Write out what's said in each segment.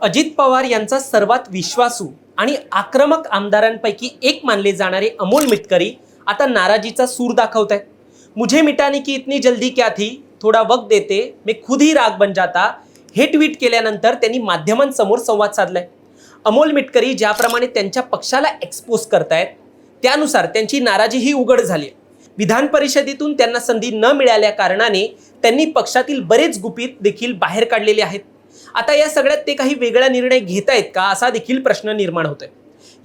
अजित पवार यांचा सर्वात विश्वासू आणि आक्रमक आमदारांपैकी एक मानले जाणारे अमोल मिटकरी आता नाराजीचा सूर दाखवत आहेत। मुझे मिटाने की इतनी जल्दी क्या थी, थोडा वक्त देते मैं खुद ही राग बन जाता, हे ट्विट केल्यानंतर त्यांनी माध्यमांसमोर संवाद साधलाय। अमोल मिटकरी ज्याप्रमाणे त्यांच्या पक्षाला एक्सपोज करतायत त्यानुसार त्यांची नाराजी ही उघड झाली आहे। विधान परिषदेतून त्यांना संधी न मिळाल्या कारणाने त्यांनी पक्षातील बरेच गुपित देखील बाहेर काढलेले आहेत। आता या सगळ्यात ते काही वेगळा निर्णय घेत आहेत का असा देखील प्रश्न निर्माण होतोय।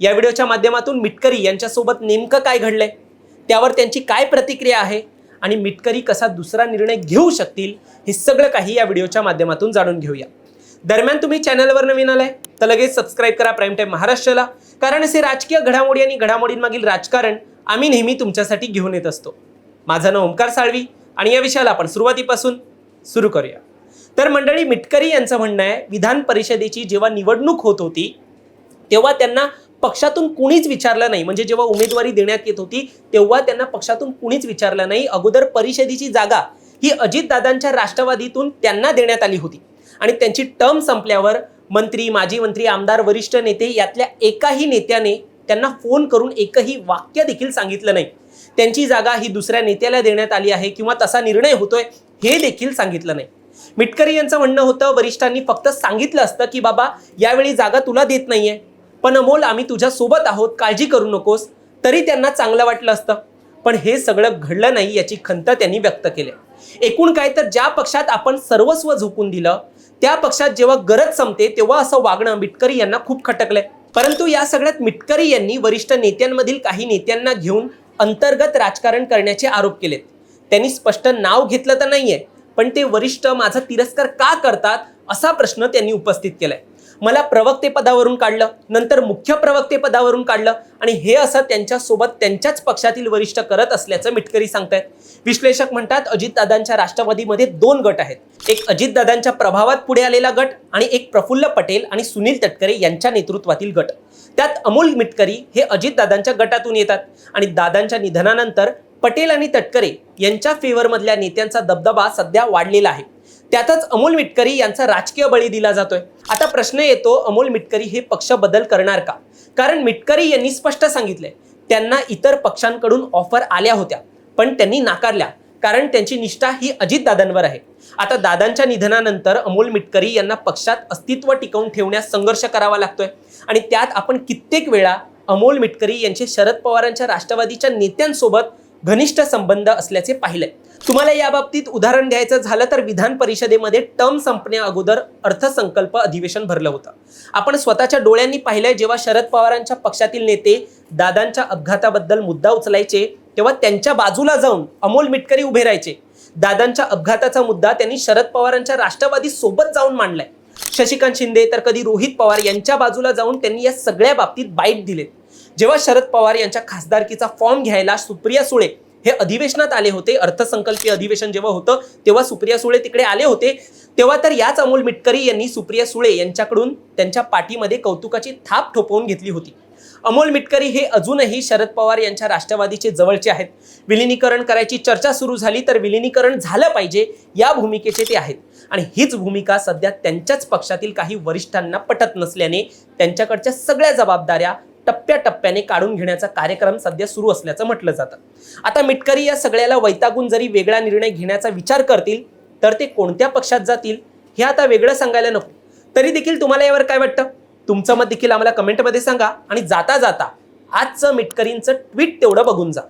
या व्हिडिओच्या माध्यमातून मिटकरी यांच्यासोबत नेमकं काय घडलंय, त्यावर त्यांची काय प्रतिक्रिया आहे आणि मिटकरी कसा दुसरा निर्णय घेऊ शकतील हे सगळं काही या व्हिडिओच्या माध्यमातून जाणून घेऊया। दरम्यान तुम्ही चॅनलवर नवीन आलाय तर लगेच सबस्क्राइब करा प्राईम टाइम महाराष्ट्राला, कारण असे राजकीय घडामोडी आणि घडामोडींमागील राजकारण आम्ही नेहमी तुमच्यासाठी घेऊन येत असतो। माझं नाव ओमकार साळवी आणि या विषयाला आपण सुरुवातीपासून सुरू करूया। तर मंडळी, मिटकरी यांचं म्हणणं आहे, विधान परिषदेची जेव्हा निवडणूक होत होती तेव्हा त्यांना पक्षातून कुणीच विचारलं नाही। म्हणजे जेव्हा उमेदवारी देण्यात येत होती तेव्हा त्यांना पक्षातून कुणीच विचारलं नाही। अगोदर परिषदेची जागा ही अजितदादांच्या राष्ट्रवादीतून त्यांना देण्यात आली होती आणि त्यांची टर्म संपल्यावर मंत्री, माजी मंत्री, आमदार, वरिष्ठ नेते यातल्या एकाही नेत्याने त्यांना फोन करून एकही वाक्य देखील सांगितलं नाही। त्यांची जागा ही दुसऱ्या नेत्याला देण्यात आली आहे किंवा तसा निर्णय होतोय हे देखील सांगितलं नाही। मिटकरी यांचं म्हणणं होतं, वरिष्ठांनी फक्त सांगितलं असतं की बाबा यावेळी जागा तुला देत नाहीये, पण अमोल आम्ही तुझ्या सोबत आहोत, काळजी करू नकोस, तरी त्यांना चांगलं वाटलं असतं। पण हे सगळं घडलं नाही याची खंत त्यांनी व्यक्त केली। एकूण काय तर ज्या पक्षात आपण सर्वस्व झोकून दिलं त्या पक्षात जेव्हा गरज संपते तेव्हा असं वागणं मिटकरी यांना खूप खटकलंय। परंतु या सगळ्यात मिटकरी यांनी वरिष्ठ नेत्यांमधील काही नेत्यांना घेऊन अंतर्गत राजकारण करण्याचे आरोप केलेत। त्यांनी स्पष्ट नाव घेतलं तर नाहीये, पण ते वरिष्ठ माझा तिरस्कार का करतात असा प्रश्न त्यांनी उपस्थित केलाय। मला प्रवक्ते पदावरून काढलं, नंतर मुख्य प्रवक्ते पदावरून काढलं आणि हे असं त्यांच्यासोबत त्यांच्याच पक्षातील वरिष्ठ करत असल्याचं मिटकरी सांगतायत। विश्लेषक म्हणतात, अजितदादांच्या राष्ट्रवादीमध्ये दोन गट आहेत, एक अजितदादांच्या प्रभावात पुढे आलेला गट आणि एक प्रफुल्ल पटेल आणि सुनील तटकरे यांच्या नेतृत्वातील गट। त्यात अमोल मिटकरी हे अजितदादांच्या गटातून येतात आणि दादांच्या निधनानंतर पटेल आणि तटकरे यांच्या फेवरमधल्या नेत्यांचा दबदबा सध्या वाढलेला आहे। त्यातच अमोल मिटकरी यांचा राजकीय बळी दिला जातोय। आता प्रश्न येतो, अमोल मिटकरी हे पक्ष बदल करणार का? कारण मिटकरी यांनी स्पष्ट सांगितलंय त्यांना इतर पक्षांकडून ऑफर आल्या होत्या पण त्यांनी नाकारल्या, कारण त्यांची निष्ठा ही अजितदादांवर आहे। आता दादांच्या निधनानंतर अमोल मिटकरी यांना पक्षात अस्तित्व टिकवून ठेवण्यास संघर्ष करावा लागतोय आणि त्यात आपण कित्येक वेळा अमोल मिटकरी यांचे शरद पवारांच्या राष्ट्रवादीच्या नेत्यांसोबत घनिष्ठ संबंध असल्याचे पाहिलंय। तुम्हाला या बाबतीत उदाहरण द्यायचं झालं तर विधान परिषदेमध्ये टर्म संपण्या अगोदर अर्थसंकल्प अधिवेशन भरलं होतं। आपण स्वतःच्या डोळ्यांनी पाहिलंय, जेव्हा शरद पवारांच्या पक्षातील नेते दादांच्या अपघाताबद्दल मुद्दा उचलायचे तेव्हा त्यांच्या बाजूला जाऊन अमोल मिटकरी उभे राहायचे। दादांच्या अपघाताचा मुद्दा त्यांनी शरद पवारांच्या राष्ट्रवादी सोबत जाऊन मांडलाय। शशिकांत शिंदे तर कधी रोहित पवार यांच्या बाजूला जाऊन त्यांनी या सगळ्या बाबतीत बाईट दिलेत। जेव्हा शरद पवार यांच्या खासदारकीचा फॉर्म घ्यायला सुप्रिया सुळे हे अधिवेशनात आले होते, अर्थसंकल्पीय अधिवेशन जेव्हा होतं तेव्हा सुप्रिया सुळे तिकडे आले होते, तेव्हा तर याच अमोल मिटकरी यांनी सुप्रिया सुळे यांच्याकडून त्यांच्या पाठीमध्ये कौतुकाची थाप ठोपवून घेतली होती। अमोल मिटकरी हे अजूनही शरद पवार यांच्या राष्ट्रवादीचे जवळचे आहेत। विलिनीकरण करायची चर्चा सुरू झाली तर विलिनीकरण झालं पाहिजे या भूमिकेचे ते आहेत आणि हीच भूमिका सध्या त्यांच्याच पक्षातील काही वरिष्ठांना पटत नसल्याने त्यांच्याकडच्या सगळ्या जबाबदाऱ्या टप्प्याटप्प्याने काढून घेण्याचा कार्यक्रम सध्या सुरू असल्याचं म्हटलं जातं। आता मिटकरी या सगळ्याला वैतागून जरी वेगळा निर्णय घेण्याचा विचार करतील तर ते कोणत्या पक्षात जातील हे आता वेगळं सांगायला नको। तरी देखील तुम्हाला यावर काय वाटतं? तुमचं मत देखील आम्हाला कमेंटमध्ये सांगा आणि जाता जाता आजचं मिटकरींचं ट्विट तेवढं बघून जा।